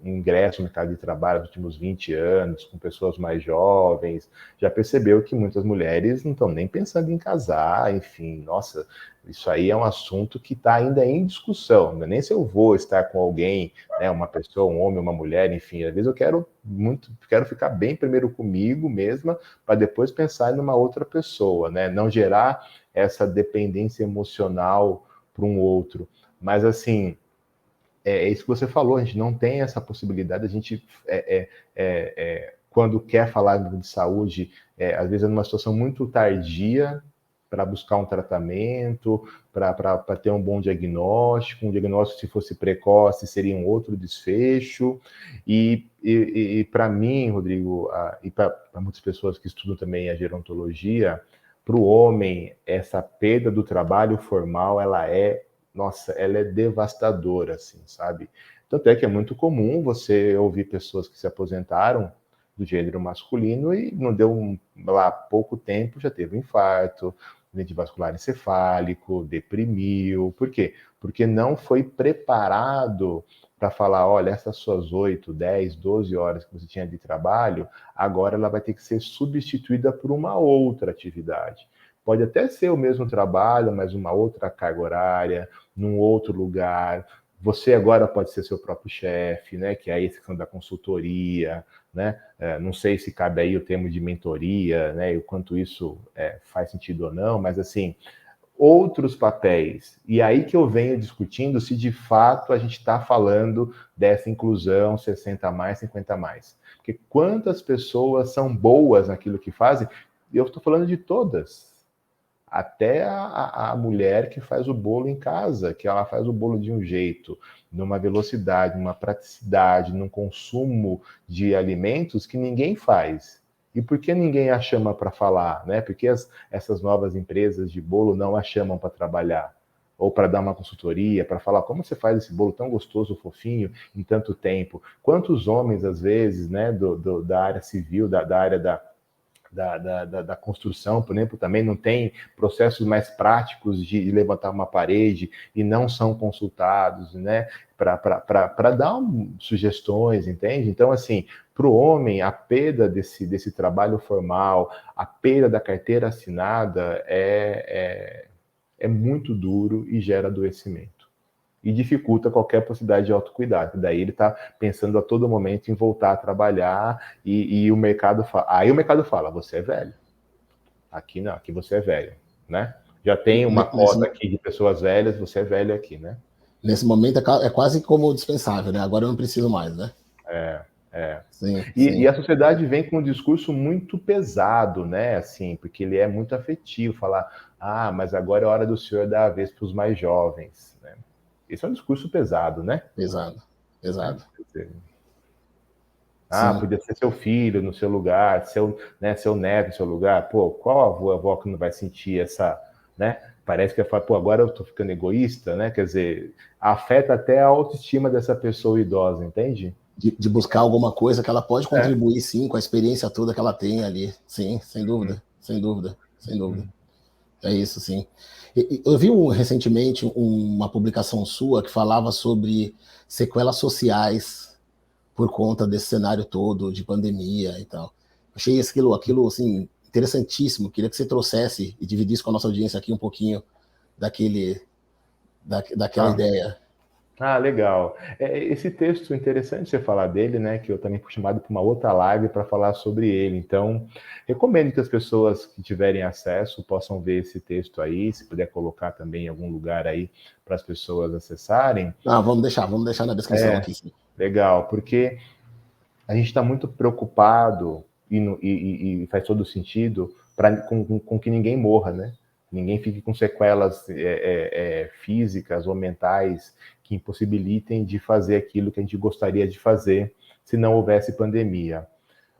ingresso no mercado de trabalho nos últimos 20 anos, com pessoas mais jovens, já percebeu que muitas mulheres não estão nem pensando em casar, enfim, nossa, isso aí é um assunto que está ainda em discussão, não é nem se eu vou estar com alguém, né, uma pessoa, um homem, uma mulher, enfim, às vezes eu quero ficar bem primeiro comigo mesma, para depois pensar numa outra pessoa, né, não gerar essa dependência emocional para um outro, mas assim, isso que você falou, a gente não tem essa possibilidade, a gente, quando quer falar de saúde, às vezes é numa situação muito tardia para buscar um tratamento, para ter um bom diagnóstico, se fosse precoce, seria um outro desfecho, e para mim, Rodrigo, e para muitas pessoas que estudam também a gerontologia, para o homem, essa perda do trabalho formal, nossa, ela é devastadora, assim, sabe? Tanto é que é muito comum você ouvir pessoas que se aposentaram do gênero masculino e não deu lá pouco tempo, já teve um infarto, doente vascular encefálico, deprimiu. Por quê? Porque não foi preparado para falar, olha, essas suas 8, 10, 12 horas que você tinha de trabalho, agora ela vai ter que ser substituída por uma outra atividade. Pode até ser o mesmo trabalho, mas uma outra carga horária, num outro lugar. Você agora pode ser seu próprio chefe, né? Que é a questão da consultoria, né? Não sei se cabe aí o termo de mentoria, né? E o quanto isso faz sentido ou não, mas assim, outros papéis. E aí que eu venho discutindo se de fato a gente está falando dessa inclusão 60 a mais, 50 a mais. Porque quantas pessoas são boas naquilo que fazem, e eu estou falando de todas. Até a mulher que faz o bolo em casa, que ela faz o bolo de um jeito, numa velocidade, numa praticidade, num consumo de alimentos que ninguém faz. E por que ninguém a chama para falar, né? Porque essas novas empresas de bolo não a chamam para trabalhar? Ou para dar uma consultoria, para falar como você faz esse bolo tão gostoso, fofinho, em tanto tempo. Quantos homens, às vezes, né, da área civil, da área da construção, por exemplo, também não tem processos mais práticos de levantar uma parede e não são consultados, né, para dar sugestões, entende? Então, assim, para o homem, a perda desse trabalho formal, a perda da carteira assinada é muito duro e gera adoecimento. E dificulta qualquer possibilidade de autocuidado. Daí ele está pensando a todo momento em voltar a trabalhar e o mercado fala. Aí o mercado fala, você é velho. Aqui não, aqui você é velho, né? Já tem uma cota aqui de pessoas velhas, você é velho aqui, né? Nesse momento é quase como dispensável, né? Agora eu não preciso mais, né? Sim, sim. E a sociedade vem com um discurso muito pesado, né? Assim, porque ele é muito afetivo, falar, mas agora é hora do senhor dar a vez para os mais jovens, né? Esse é um discurso pesado, né? Pesado. Podia ser seu filho no seu lugar, seu neto no seu lugar. Pô, qual avó que não vai sentir essa, né? Parece que vai falar, pô, agora eu tô ficando egoísta, né? Quer dizer, afeta até a autoestima dessa pessoa idosa, entende? De buscar alguma coisa que ela pode contribuir, sim, com a experiência toda que ela tem ali. Sim, sem dúvida, sem dúvida, sem dúvida. É isso, sim. Eu vi recentemente uma publicação sua que falava sobre sequelas sociais por conta desse cenário todo de pandemia e tal. Achei aquilo assim, interessantíssimo. Queria que você trouxesse e dividisse com a nossa audiência aqui um pouquinho daquela ideia. Ah, legal. Esse texto interessante você falar dele, né? Que eu também fui chamado para uma outra live para falar sobre ele. Então, recomendo que as pessoas que tiverem acesso possam ver esse texto aí, se puder colocar também em algum lugar aí para as pessoas acessarem. Ah, vamos deixar na descrição É, aqui, sim. legal, porque a gente está muito preocupado e faz todo sentido com que ninguém morra, né? Ninguém fique com sequelas físicas ou mentais que impossibilitem de fazer aquilo que a gente gostaria de fazer se não houvesse pandemia.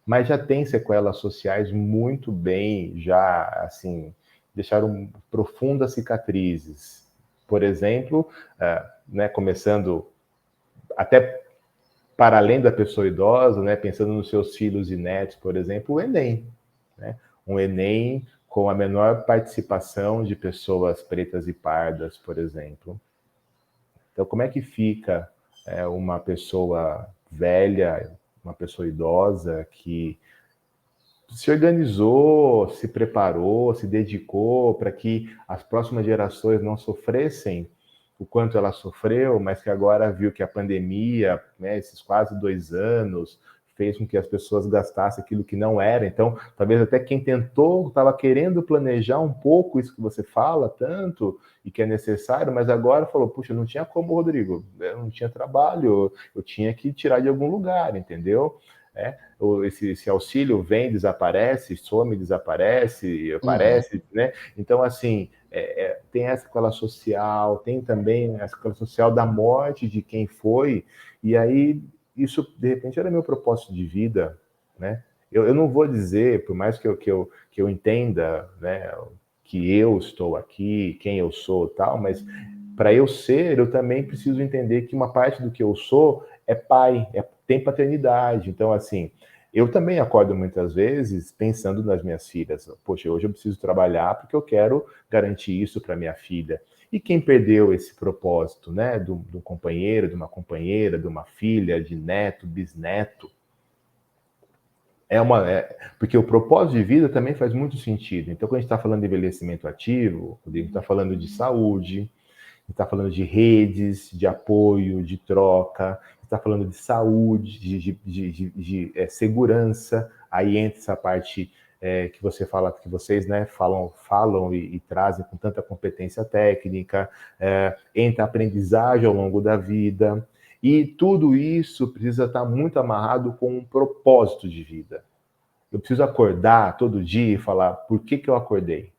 Mas já tem sequelas sociais muito bem, já assim, deixaram profundas cicatrizes. Por exemplo, né, começando até para além da pessoa idosa, né, pensando nos seus filhos e netos, por exemplo, o Enem. Né? Um Enem com a menor participação de pessoas pretas e pardas, por exemplo. Então, como é que fica uma pessoa velha, uma pessoa idosa que se organizou, se preparou, se dedicou para que as próximas gerações não sofressem o quanto ela sofreu, mas que agora viu que a pandemia, né, esses quase 2 anos, fez com que as pessoas gastassem aquilo que não era. Então, talvez até quem tentou, estava querendo planejar um pouco isso que você fala tanto e que é necessário, mas agora falou, puxa, não tinha como, Rodrigo, eu não tinha trabalho, eu tinha que tirar de algum lugar, entendeu? Esse auxílio vem, desaparece, some, desaparece, aparece, né? Então, assim, tem essa escola social, tem também a escola social da morte de quem foi, e aí isso, de repente, era meu propósito de vida, né? Eu não vou dizer, por mais que eu entenda, né, que eu estou aqui, quem eu sou tal, mas para eu ser, eu também preciso entender que uma parte do que eu sou é pai, tem paternidade. Então, assim, eu também acordo muitas vezes pensando nas minhas filhas. Poxa, hoje eu preciso trabalhar porque eu quero garantir isso para minha filha. E quem perdeu esse propósito, né? Do companheiro, de uma companheira, de uma filha, de neto, bisneto. Porque o propósito de vida também faz muito sentido. Então, quando a gente está falando de envelhecimento ativo, a gente está falando de saúde, está falando de redes, de apoio, de troca, está falando de saúde, de segurança. Aí entra essa parte que você fala, que vocês, né, falam e trazem com tanta competência técnica, entra a aprendizagem ao longo da vida. E tudo isso precisa estar muito amarrado com um propósito de vida. Eu preciso acordar todo dia e falar, por que eu acordei?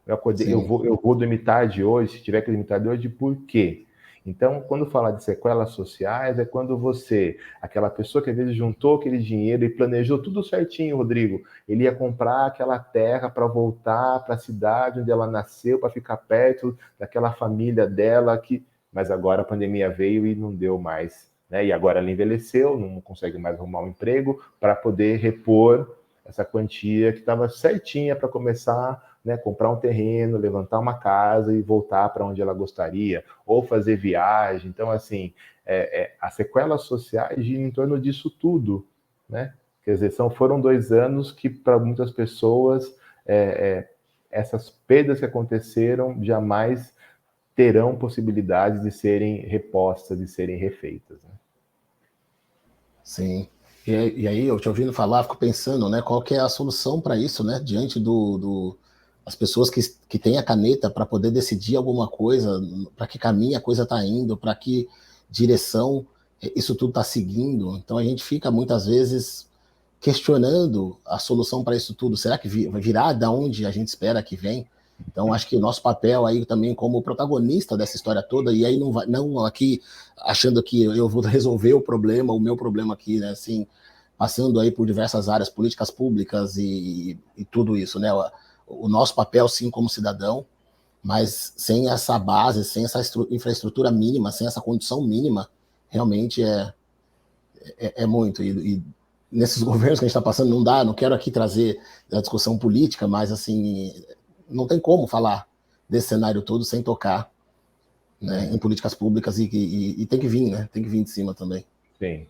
Eu acordei, Sim. eu vou dormir tarde hoje, se tiver que dormir tarde hoje, por quê? Então, quando falar de sequelas sociais, é quando você, aquela pessoa que às vezes juntou aquele dinheiro e planejou tudo certinho, Rodrigo, ele ia comprar aquela terra para voltar para a cidade onde ela nasceu, para ficar perto daquela família dela, mas agora a pandemia veio e não deu mais. Né? E agora ela envelheceu, não consegue mais arrumar um emprego para poder repor essa quantia que estava certinha para começar, né, comprar um terreno, levantar uma casa e voltar para onde ela gostaria, ou fazer viagem. Então, assim, as sequelas sociais giram em torno disso tudo, né? Quer dizer, foram 2 anos que, para muitas pessoas, essas perdas que aconteceram jamais terão possibilidade de serem repostas, de serem refeitas. Né? Sim. E aí, eu te ouvindo falar, fico pensando, né, qual que é a solução para isso, né, diante as pessoas que têm a caneta para poder decidir alguma coisa, para que caminho a coisa está indo, para que direção isso tudo está seguindo. Então a gente fica muitas vezes questionando a solução para isso tudo. Será que virá da onde a gente espera que vem? Então, acho que o nosso papel aí também como protagonista dessa história toda, e aí não aqui achando que eu vou resolver o problema, o meu problema aqui, né, assim, passando aí por diversas áreas, políticas públicas e tudo isso, né, o nosso papel, sim, como cidadão, mas sem essa base, sem essa infraestrutura mínima, sem essa condição mínima, realmente é muito. E nesses governos que a gente está passando, não dá, não quero aqui trazer a discussão política, mas assim, não tem como falar desse cenário todo sem tocar, né, em políticas públicas e tem que vir, né? Tem que vir de cima também. Sim.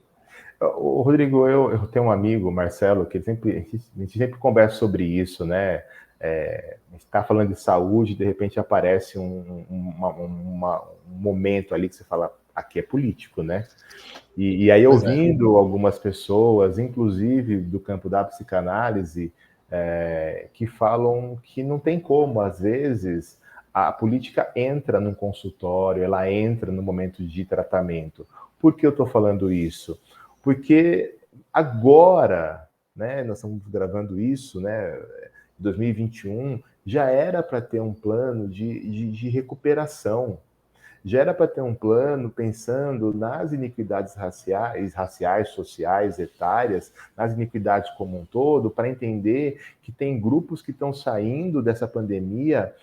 Rodrigo, eu tenho um amigo, Marcelo, que a gente sempre conversa sobre isso, né? A gente está falando de saúde, de repente aparece um momento ali que você fala, aqui é político, né? E aí, ouvindo algumas pessoas, inclusive do campo da psicanálise, que falam que não tem como, às vezes, a política entra num consultório, ela entra no momento de tratamento. Por que eu estou falando isso? Porque agora, né, nós estamos gravando isso, né, 2021, já era para ter um plano de recuperação, já era para ter um plano pensando nas iniquidades raciais, sociais, etárias, nas iniquidades como um todo, para entender que tem grupos que estão saindo dessa pandemia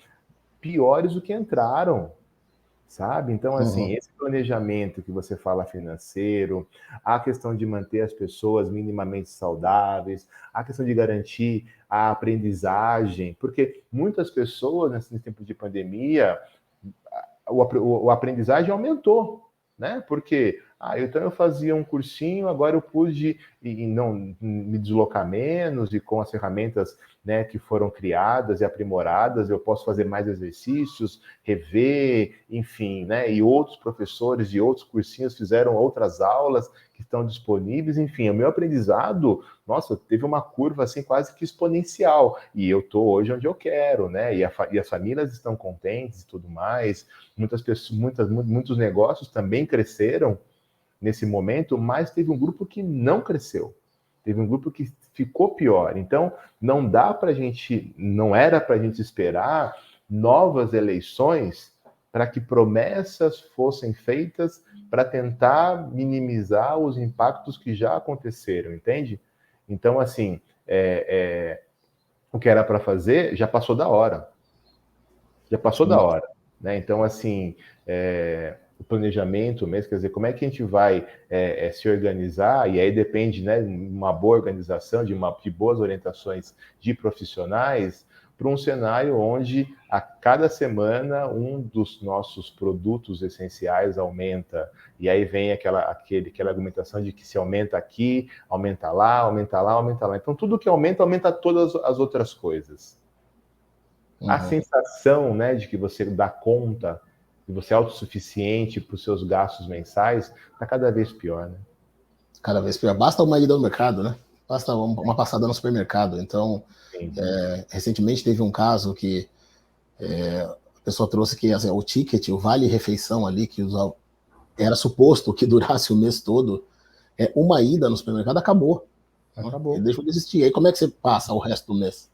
piores do que entraram, sabe? Então, assim, esse planejamento que você fala financeiro, a questão de manter as pessoas minimamente saudáveis, a questão de garantir a aprendizagem, porque muitas pessoas, nesse tempo de pandemia, a aprendizagem aumentou, né? Porque então eu fazia um cursinho, agora eu pude não me deslocar menos e com as ferramentas, né, que foram criadas e aprimoradas, eu posso fazer mais exercícios, rever, enfim, né? E outros professores de outros cursinhos fizeram outras aulas que estão disponíveis, enfim, o meu aprendizado, nossa, teve uma curva assim quase que exponencial, e eu estou hoje onde eu quero, né? E as famílias estão contentes e tudo mais. Muitos negócios também cresceram nesse momento, mas teve um grupo que não cresceu. Teve um grupo que ficou pior. Então, não era para a gente esperar novas eleições para que promessas fossem feitas para tentar minimizar os impactos que já aconteceram, entende? Então, assim, o que era para fazer já passou da hora. Já passou da hora. Né? Então, assim, o planejamento mesmo, quer dizer, como é que a gente vai se organizar, e aí depende, né, de uma boa organização, de boas orientações de profissionais, para um cenário onde a cada semana um dos nossos produtos essenciais aumenta, e aí vem aquela argumentação de que se aumenta aqui, aumenta lá, aumenta lá, aumenta lá. Então, tudo que aumenta, aumenta todas as outras coisas. A sensação, né, de que você dá conta, de você é autossuficiente para os seus gastos mensais, está cada vez pior, né? Cada vez pior. Basta uma ida ao mercado, né? Basta uma passada no supermercado. Então, recentemente teve um caso que a pessoa trouxe que assim, o ticket, o vale-refeição ali, que era suposto que durasse o mês todo, uma ida no supermercado acabou. Acabou. Ele deixou de existir. Aí como é que você passa o resto do mês?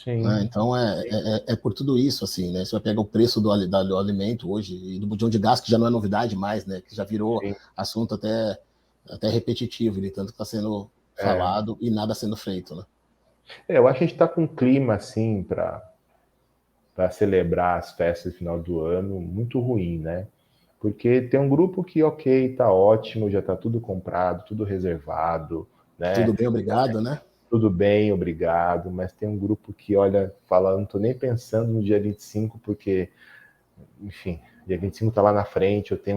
Sim. Né? Então é por tudo isso, assim, né? Você vai pegar o preço do alimento hoje, e do botão de gás, que já não é novidade mais, né? Que já virou assunto até repetitivo, de tanto que está sendo falado e nada sendo feito, né? Eu acho que a gente está com um clima, assim, para celebrar as festas de final do ano muito ruim, né? Porque tem um grupo que, ok, tá ótimo, já tá tudo comprado, tudo reservado, né? Tudo bem, obrigado, né? Tudo bem, obrigado, mas tem um grupo que, olha, fala, não tô nem pensando no dia 25, porque, enfim, dia 25 tá lá na frente, até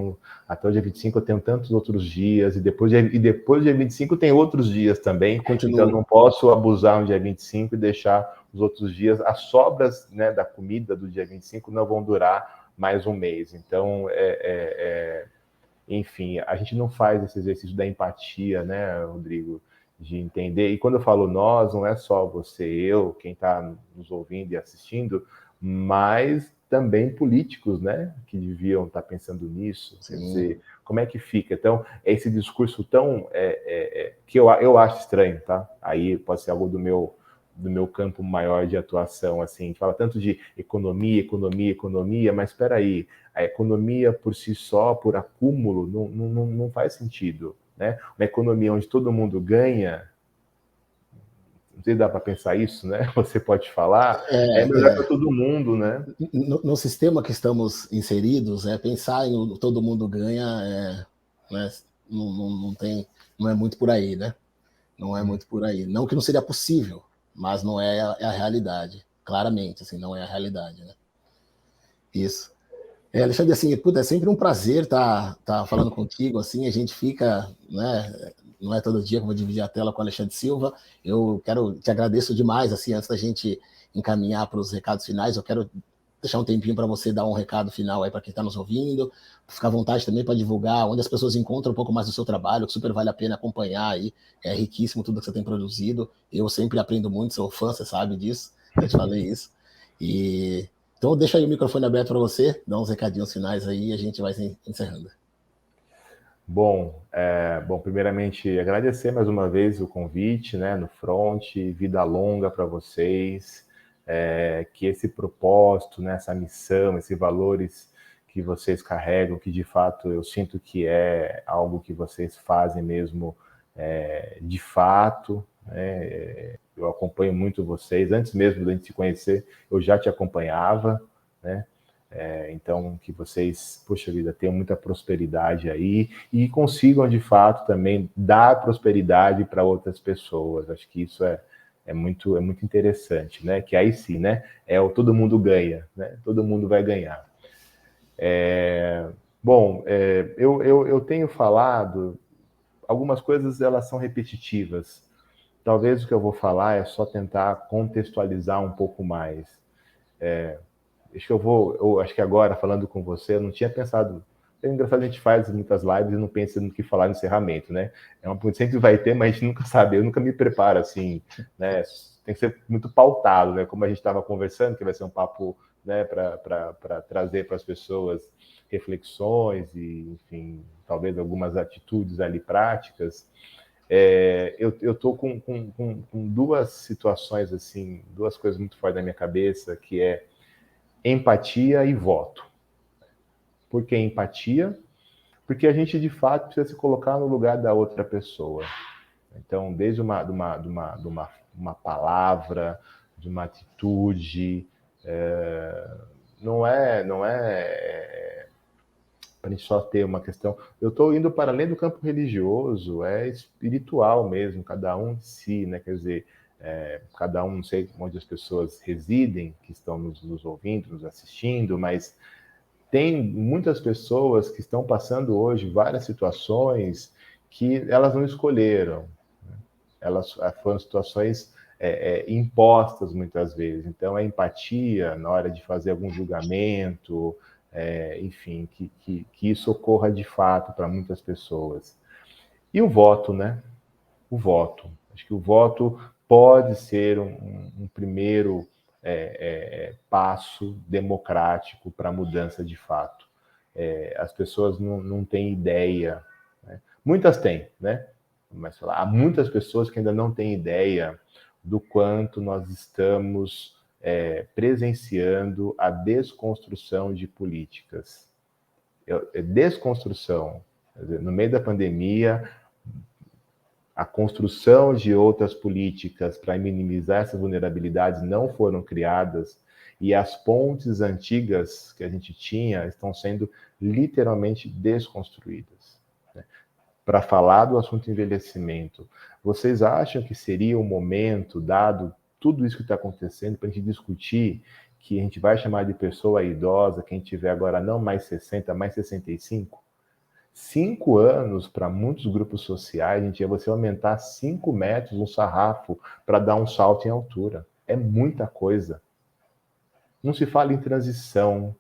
o dia 25 eu tenho tantos outros dias, e depois do dia 25 tem outros dias também, então eu não posso abusar no dia 25 e deixar os outros dias, as sobras, né, da comida do dia 25 não vão durar mais um mês. Então, enfim, a gente não faz esse exercício da empatia, né, Rodrigo? De entender, e quando eu falo nós, não é só você, eu, quem está nos ouvindo e assistindo, mas também políticos, né, que deviam estar pensando nisso. Sim. Quer dizer, como é que fica? Então, esse discurso tão que eu acho estranho, tá? Aí pode ser algo do meu campo maior de atuação, assim, a gente fala tanto de economia, economia, economia, mas espera aí, a economia por si só, por acúmulo, não faz sentido. Né? Uma economia onde todo mundo ganha, não sei se dá para pensar isso, né? Você pode falar, é melhor para todo mundo, né? No sistema que estamos inseridos, pensar em todo mundo ganha, né? Não é muito por aí, né? Não é muito por aí. Não que não seria possível, mas não é a realidade. Claramente, assim, não é a realidade, né? Isso. Alexandre, assim, é sempre um prazer estar falando contigo, assim, a gente fica, né, não é todo dia que eu vou dividir a tela com o Alexandre Silva. Eu te agradeço demais, assim, antes da gente encaminhar para os recados finais, eu quero deixar um tempinho para você dar um recado final aí para quem está nos ouvindo, ficar à vontade também para divulgar onde as pessoas encontram um pouco mais do seu trabalho, que super vale a pena acompanhar aí, é riquíssimo tudo que você tem produzido, eu sempre aprendo muito, sou fã, você sabe disso, já te falei isso, e então deixa aí o microfone aberto para você, dá uns recadinhos finais aí e a gente vai encerrando. Bom, primeiramente agradecer mais uma vez o convite, né, no Front, vida longa para vocês, que esse propósito, né, essa missão, esses valores que vocês carregam, que de fato eu sinto que é algo que vocês fazem mesmo de fato, né, eu acompanho muito vocês, antes mesmo de a gente se conhecer, eu já te acompanhava, né? Então, que vocês, poxa vida, tenham muita prosperidade aí e consigam, de fato, também dar prosperidade para outras pessoas. Acho que isso é muito interessante, né? Que aí sim, né? Todo mundo ganha, né? Todo mundo vai ganhar. Eu tenho falado, algumas coisas elas são repetitivas. Talvez o que eu vou falar é só tentar contextualizar um pouco mais. Acho que agora, falando com você, eu não tinha pensado. É engraçado, a gente faz muitas lives e não pensa no que falar no encerramento, né? Sempre vai ter, mas a gente nunca sabe. Eu nunca me preparo assim, né? Tem que ser muito pautado, né? Como a gente estava conversando, que vai ser um papo, né, para trazer para as pessoas reflexões e, enfim, talvez algumas atitudes ali práticas. Eu estou com duas situações, assim, duas coisas muito fortes na minha cabeça, que é empatia e voto. Por que empatia? Porque a gente, de fato, precisa se colocar no lugar da outra pessoa. Então, desde uma palavra, de uma atitude, não é para a gente só ter uma questão. Eu estou indo para além do campo religioso, é espiritual mesmo, cada um de si, né? Quer dizer, cada um, não sei onde as pessoas residem, que estão nos ouvindo, nos assistindo, mas tem muitas pessoas que estão passando hoje várias situações que elas não escolheram. Elas foram situações impostas muitas vezes. Então, a empatia na hora de fazer algum julgamento, enfim, que isso ocorra de fato para muitas pessoas. E o voto, né? O voto. Acho que o voto pode ser um primeiro passo democrático para a mudança de fato. As pessoas não têm ideia, né? Muitas têm, né? Mas há muitas pessoas que ainda não têm ideia do quanto nós estamos presenciando a desconstrução de políticas. Desconstrução. Quer dizer, no meio da pandemia, a construção de outras políticas para minimizar essas vulnerabilidades não foram criadas e as pontes antigas que a gente tinha estão sendo literalmente desconstruídas. Para falar do assunto envelhecimento, vocês acham que seria o momento, dado tudo isso que está acontecendo, para a gente discutir que a gente vai chamar de pessoa idosa, quem tiver agora não mais 60, mais 65? 5 anos para muitos grupos sociais, gente, é você aumentar 5 metros um sarrafo para dar um salto em altura. É muita coisa. Não se fala em transição,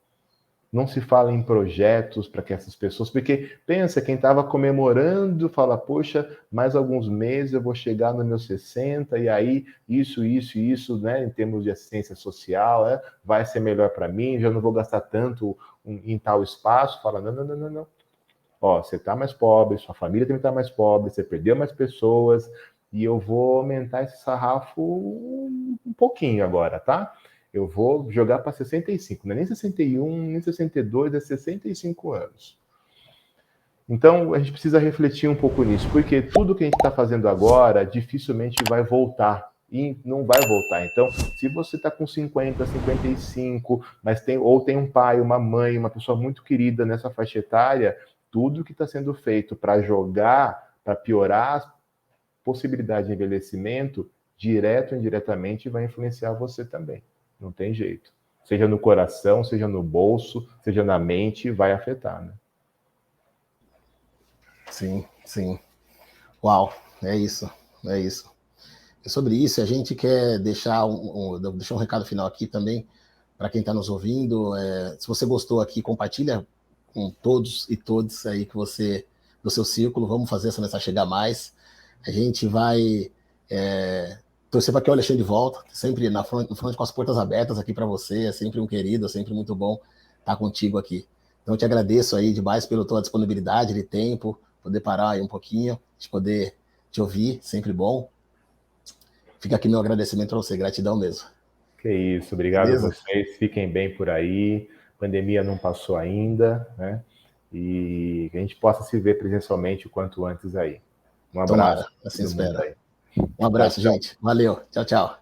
não se fala em projetos para que essas pessoas... Porque, pensa, quem estava comemorando fala, poxa, mais alguns meses eu vou chegar nos meus 60 e aí isso, né, em termos de assistência social, vai ser melhor para mim, já não vou gastar tanto em tal espaço. Fala, não. Ó, você está mais pobre, sua família também está mais pobre, você perdeu mais pessoas, e eu vou aumentar esse sarrafo um pouquinho agora, tá? Eu vou jogar para 65, não é nem 61, nem 62, é 65 anos. Então, a gente precisa refletir um pouco nisso, porque tudo que a gente está fazendo agora dificilmente vai voltar. E não vai voltar. Então, se você está com 50, 55, mas tem um pai, uma mãe, uma pessoa muito querida nessa faixa etária, tudo que está sendo feito para jogar, para piorar as possibilidades de envelhecimento, direto ou indiretamente, vai influenciar você também. Não tem jeito. Seja no coração, seja no bolso, seja na mente, vai afetar, né? Sim. Uau, é isso, é isso. É sobre isso, a gente quer deixar deixar um recado final aqui também para quem está nos ouvindo. Se você gostou aqui, compartilha com todos e todas aí que você do seu círculo. Vamos fazer essa mensagem chegar mais. A gente vai torcer para que o Alexandre volta, sempre no front com as portas abertas aqui para você. É sempre um querido, é sempre muito bom estar contigo aqui. Então, eu te agradeço aí demais pela tua disponibilidade de tempo, poder parar aí um pouquinho, de poder te ouvir, sempre bom. Fica aqui meu agradecimento para você, gratidão mesmo. Que isso, obrigado a Beleza? vocês, fiquem bem por aí, a pandemia não passou ainda, né? E que a gente possa se ver presencialmente o quanto antes aí. Um abraço Tomara, para assim todo mundo espera. aí. Um Tchau, abraço, tchau. gente. Valeu. Tchau, tchau.